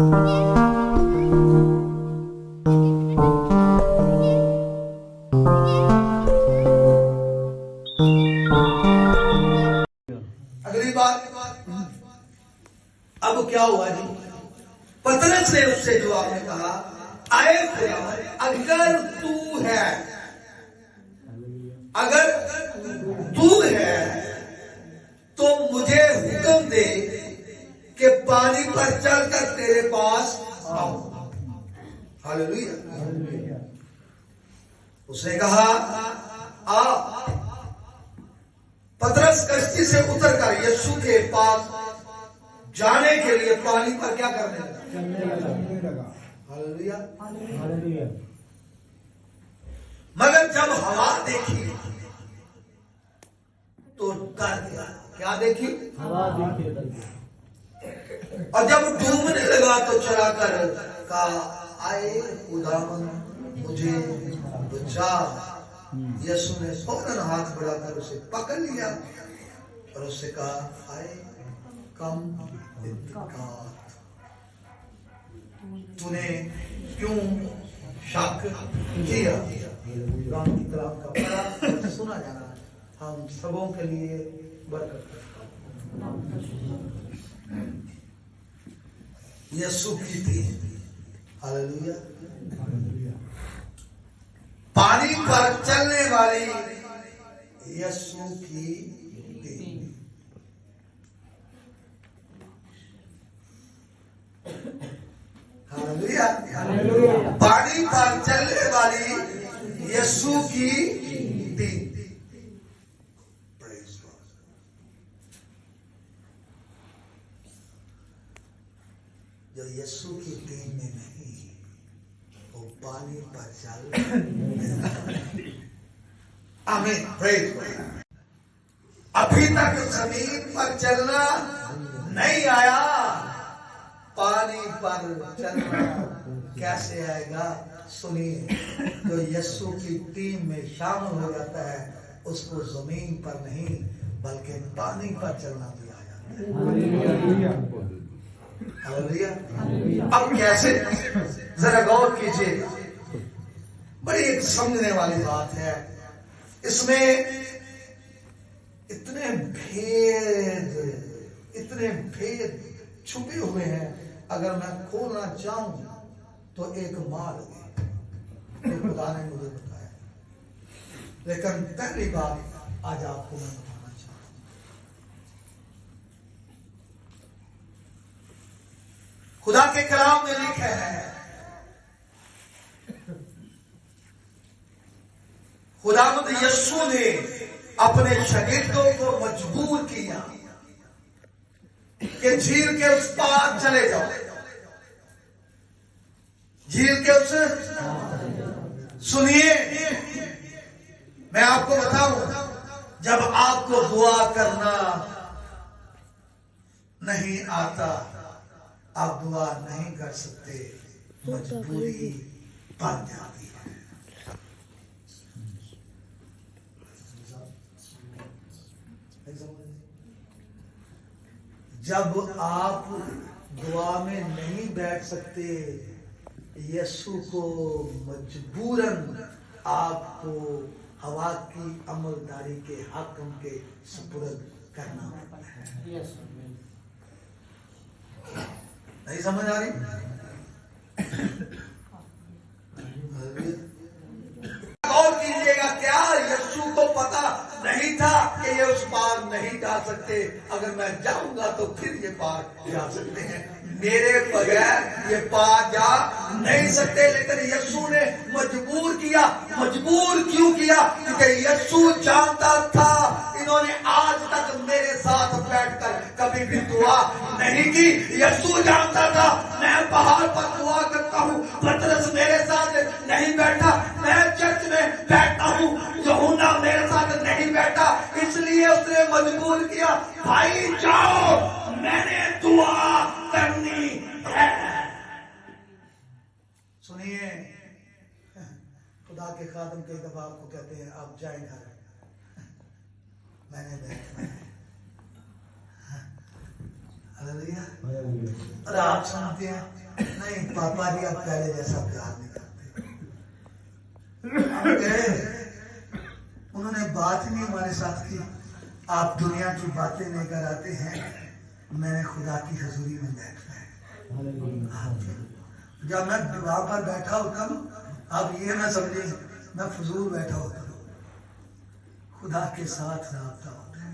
अगली बात, अब क्या हुआ जी? पतरस ने उससे जवाब में कहा, आए खुदा, अगर तू है, अगर तू है तो मुझे हुक्म दे कि पानी पर चलकर तेरे पास आऊं। हालेलुया। उसने कहा आ। पतरस कश्ती से उतरकर यीशु के पास जाने के लिए पानी पर क्या करने लगा? हालेलुया। मगर जब हवा देखी तो डर गया। क्या देखी? हवा देखी। और जब डूबने लगा तो चलाकर कहा, आए खुदावन मुझे बचा। यीशु ने फौरन हाथ बढ़ाकर उसे पकड़ लिया और उससे कहा, आए कम इत्तेकाल, तूने क्यों शक किया? कुरान की कलाम का पढ़ा और सुना जाना हम सबों के लिए बरकत का। यीशु की थी। हालेलुया। पानी पर चलने वाली यीशु की टीम। हालेलुया। पानी पर चलने वाली यीशु की टीम। जो यीशु की टीम में नहीं, वो पानी पर चल। आमीन। Praise God. अभी तक जमीन पर चलना नहीं आया, पानी पर चलना कैसे आएगा? सुनिए, जो यीशु की टीम में शामिल हो जाता है उसको जमीन पर नहीं बल्कि पानी पर चलना भी आ जाता है। अब कैसे? जरा गौर कीजिएगा, बड़ी एक समझने वाली बात है। इसमें इतने भेद छुपे हुए हैं, अगर मैं खोलना चाहूं तो एक माल है, खुदा ने मुझे बताया। लेकिन पहली बात आज आपको मैं बताना चाहता हूं। खुदा के कलाम में लिखा है, खुदावंद यीशु ने अपने शागिर्दों को मजबूर किया कि झील के उस पार चले जाओ। झील के उस, सुनिए मैं आपको बताऊं, जब आपको दुआ करना नहीं आता, आप दुआ नहीं कर सकते, मजबूरी बन जाती है। जब आप दुआ में नहीं बैठ सकते, यीशु को मजबूरन आपको हवा की अमलदारी के हाकिम के सुपुर्द करना पड़ता है। नहीं समझ आ रही? गौर कीजिएगा, क्या यीशु को पता नहीं था कि ये उस पार नहीं जा सकते? अगर मैं जाऊंगा तो फिर ये पार जा सकते हैं, मेरे बगैर ये पार जा नहीं सकते। लेकिन यीशु ने मजबूर किया। मजबूर क्यों किया? क्योंकि यीशु जानता था इन्होंने आज तक मेरे साथ बैठकर कभी भी दुआ नहीं की। यीशु जानता था मैं पहाड़ पर दुआ करता हूँ, पतरस मेरे साथ नहीं बैठा, मैं चर्च में बैठता हूँ, यूहन्ना मेरे साथ नहीं बैठा, इसलिए उसने मजबूर किया, भाई जाओ, मैंने दुआ करनी है। सुनिए, खुदा के खादम के दबाव को कहते हैं आप जाए घर, मैंने बैठना है। हालेलुया। और आप सुनते हैं نہیں پاپا جی اب پہلے جیسا پیار نہیں کرتے. انہوں نے بات ہی نہیں ہمارے ساتھ کی. آپ دنیا کی باتیں لے کر آتے ہیں, میں نے خدا کی حضوری میں بیٹھنا ہے. جب میں دعا پر بیٹھا ہوتا ہوں, آپ یہ نہ سمجھیں میں فضول بیٹھا ہوتا ہوں. خدا کے ساتھ رابطہ ہوتا ہے.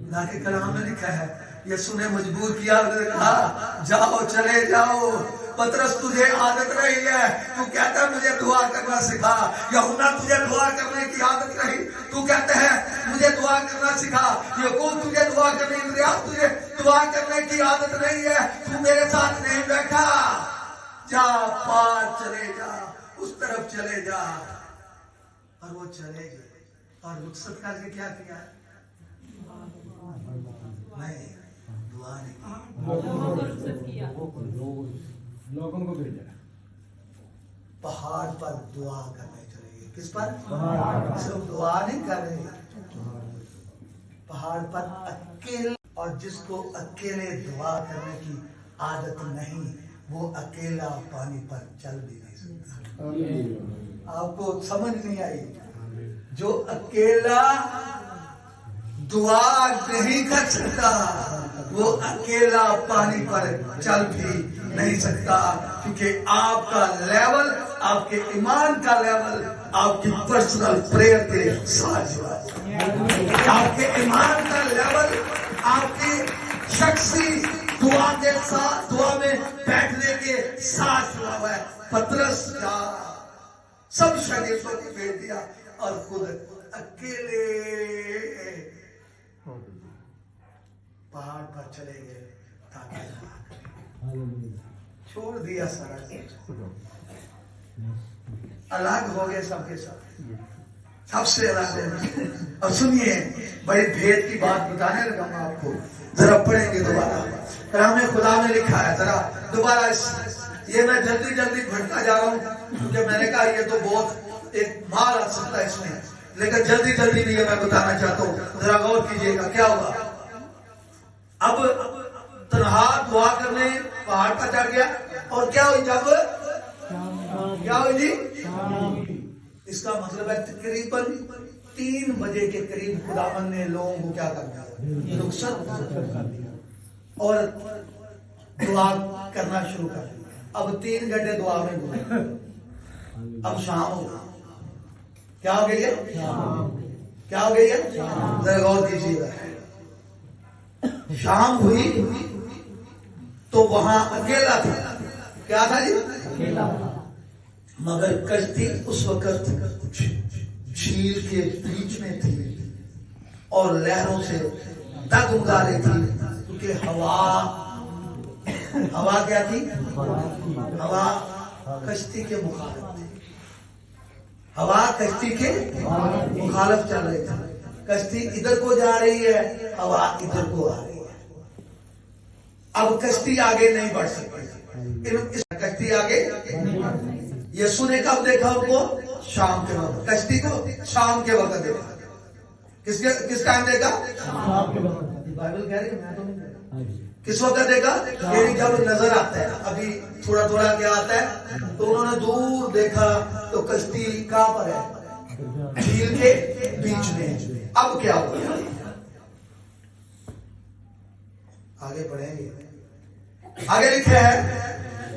خدا کے کلام میں لکھا ہے, یسوع نے مجبور کیا, کہا جاؤ چلے جاؤ. پترس تجھے عادت رہی ہے, تو کہتا ہے مجھے دعا کرنا سکھا. یوحنا تجھے دعا کرنے کی عادت رہی, تو کہتے ہیں مجھے دعا کرنا سکھا. یعقوب تجھے دعا کرنے, اندریاس تجھے دعا کرنے کی عادت نہیں ہے, تو میرے ساتھ نہیں بیٹھا. جا پار چلے جا, اس طرف چلے جا. اور وہ چلے گئے اور رخصت کر کے کیا کیا؟ نہیں, دعا نہیں لوگوں کو بھیجا. پہاڑ پر دعا کرنے چلے گئے. کس پر؟ صرف دعا نہیں کر رہے, پہاڑ پر اکیلے. اور جس کو اکیلے دعا کرنے کی عادت نہیں, وہ اکیلا پانی پر چل بھی نہیں سکتا. آپ کو سمجھ نہیں آئی؟ جو اکیلا دعا نہیں کر سکتا, وہ اکیلا پانی پر چل بھی نہیں سکتا. کیونکہ آپ کا لیول, آپ کے ایمان کا لیول آپ کی پرسنل پریئر کے ساتھ جڑا ہے. آپ کے ایمان کا لیول آپ کی شخصی دعا کے ساتھ, دعا میں بیٹھنے کے ساتھ جڑا ہوا ہے. پترس کا سب شاگردوں کو بھیج دیا اور خود اکیلے پہاڑ پر چلے گئے تاکہ چھوڑ دیا سارا کچھ, الگ ہو گئے سب کے ساتھ, سب سے الگ ہو گئے. اور سنیے, بڑی بھید کی بات بتانے لگا میں آپ کو, ذرا پڑھیں گے دوبارہ. کلام خدا میں لکھا ہے, ذرا دوبارہ یہ میں جلدی جلدی بھٹکا جا رہا ہوں کیونکہ میں نے کہا یہ تو بہت ایک مال آ سکتا ہے اس میں, لیکن جلدی جلدی نہیں میں بتانا چاہتا ہوں. ذرا غور کیجیے گا کیا ہوگا. اب تنہا دعا کرنے پہاڑ پر چڑھ گیا, اور کیا ہوئی جب کیا ہوئی جی؟ اس کا مطلب ہے تقریباً 3 بجے کے قریب خداوند نے لوگوں کو کیا کر دیا, رخصت کر دیا اور دعا کرنا شروع کر دیا. اب 3 گھنٹے دعا میں گزرے, اب شام ہو گئی. کیا ہو گئی ہے؟ کیا ہو گئی ہے؟ ذرا غور کیجیے گا. شام ہوئی تو وہاں اکیلا تھا. کیا تھا جی؟ مگر کشتی اس وقت جھیل کے بیچ میں تھی اور لہروں سے دگمگا رہی تھی, کیونکہ ہوا کیا تھی؟ ہوا کشتی کے مخالف تھی. ہوا کشتی کے مخالف چل رہی تھی. کشتی ادھر کو جا رہی ہے, ہوا ادھر کو آ رہی ہے. اب کشتی آگے نہیں بڑھ سکتی. کشتی آگے, یسوع نے کب دیکھا ان کو؟ شام کے وقت. کشتی کو شام کے وقت دیکھا. کس ٹائم دیکھا؟ بائبل کہہ رہی ہے, کس وقت دیکھا؟ یعنی جب نظر آتا ہے. ابھی تھوڑا تھوڑا کیا آتا ہے, تو انہوں نے دور دیکھا تو کشتی کہاں پر ہے؟ جھیل کے بیچ میں. اب کیا ہوا؟ آگے بڑھیں گے. آگے لکھا ہے,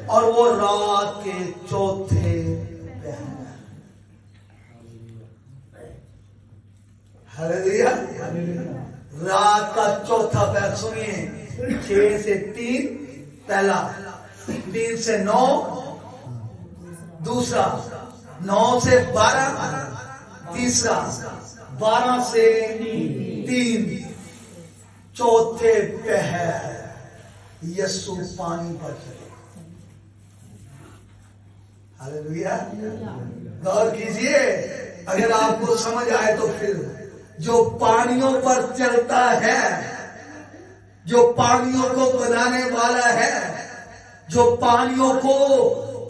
اور وہ رات کے چوتھے پہر. ہلیلویا. رات کا چوتھا پہر. سنیے, 6 سے 3 پہلا, 3 سے 9 دوسرا, 9 سے 12 تیسرا, 12 سے 3 چوتھے پہر یسوع پانی پر چلے. ہلیلویا. غور کیجئے, اگر آپ کو سمجھ آئے تو پھر جو پانیوں پر چلتا ہے, جو پانیوں کو بنانے والا ہے, جو پانیوں کو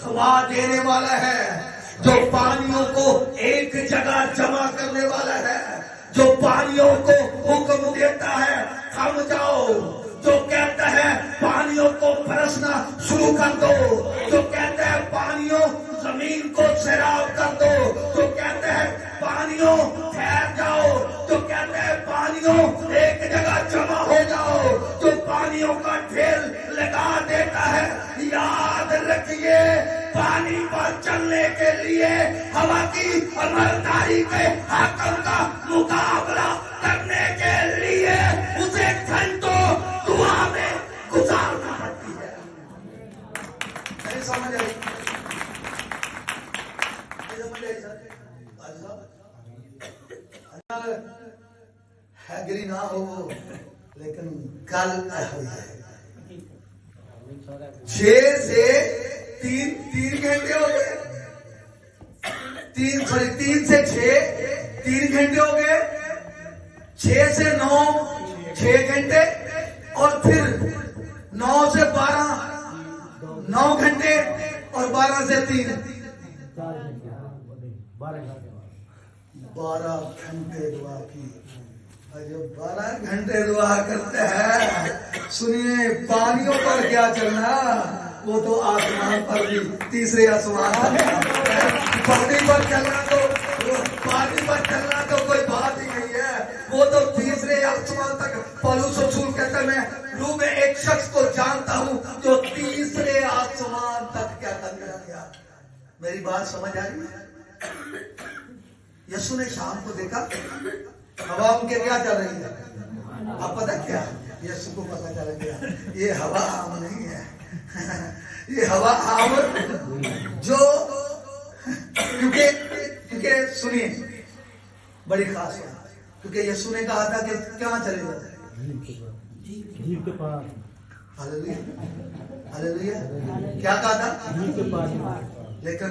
تھما دینے والا ہے, جو پانیوں کو ایک جگہ جمع کرنے والا ہے, جو پانیوں کو حکم دیتا ہے تھم جاؤ, जो कहता है पानियों को बरसना शुरू कर दो, जो कहता है पानियों जमीन को सैराब कर दो, जो कहता है पानियों ठहर जाओ, जो कहता है पानियों एक जगह जमा हो जाओ, जो पानियों का ढेर लगा देता है, याद रखिए पानी पर चलने के लिए हवा की अमरदारी के हाकम का मुकाबला करने के लिए उसे घंटों दुआ में गुजारना पड़ती है। नहीं समझ आई? नहीं समझ आई सर? हैगरी ना हो, लेकिन कल हुई है 6 से 3 घंटे हो गए, 3 से 6 3 घंटे हो गए, 6 से 9 6 घंटे, और फिर 9 से 12 9 घंटे, और 12 से 3 12 घंटे दुआ की। और जो 12 घंटे दुआ करते हैं, सुनिए पानियों पर क्या चलना, वो तो आसमान पर भी, तीसरे आसमान पर पानी पर चलना तो पानी पर चलना तो कोई बात ही नहीं है, वो तो तीसरे आसमान तक। पौलुस रसूल कहता है मैं रूह में एक शख्स को जानता हूँ जो तीसरे आसमान तक क्या करने गया। मेरी बात समझ आ रही? यीशु ने शाम को देखा हवा उनके क्या चल रही है, अब पता क्या, यीशु को पता चल गया ये हवा आम नहीं है, ये हवा आम जो, क्योंकि सुनिए बड़ी खास बात, क्योंकि यीशु ने कहा था कि क्या चलेगा, झील के पार, हालेलुया हालेलुया, क्या कहा था, लेकिन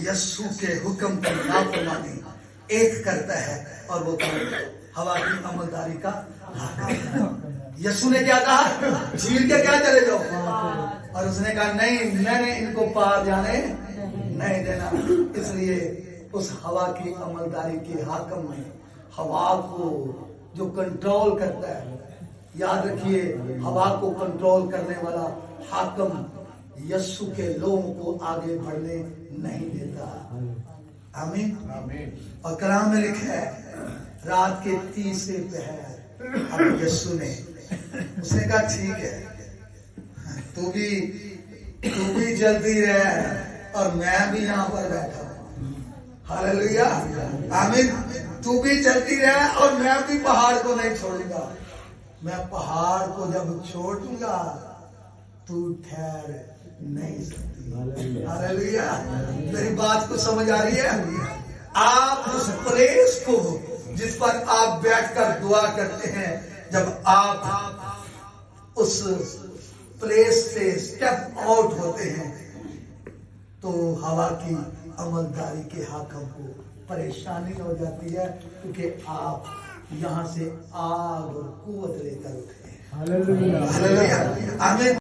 यीशु के हुक्म की नाफरमानी एक करता है और वो हवा की अमलदारी का यीशु ने क्या कहा, झील के क्या चले जाओ, और उसने कहा नहीं, मैंने इनको पार जाने नहीं देना। इसलिए उस हवा की अमलदारी के हाकम ने हवा को जो कंट्रोल करता है, याद रखिए हवा को कंट्रोल करने वाला हाकम यीशु के लोगों को आगे बढ़ने नहीं देता। आमीन। और कलाम में लिखा है रात के 3 पहर अब यीशु ने, उसने कहा ठीक है, तू भी जल्दी रह और मैं भी यहाँ पर बैठा हूँ, हालेलुया आमीन। तू भी जल्दी रह और मैं भी पहाड़ को नहीं छोड़ूंगा, मैं पहाड़ को जब छोड़ दूंगा तू ठहर नहीं सकती, हालेलुया। मेरी बात को समझ आ रही है? आप उस प्लेस को जिस पर आप बैठकर दुआ करते हैं, जब आप उस प्लेस से स्टेप आउट होते हैं तो हवा की अमलदारी के हाकम को परेशानी हो जाती है, क्योंकि आप यहाँ से आग और कुव्वत लेकर उठे हैं। हालेलुया आमीन।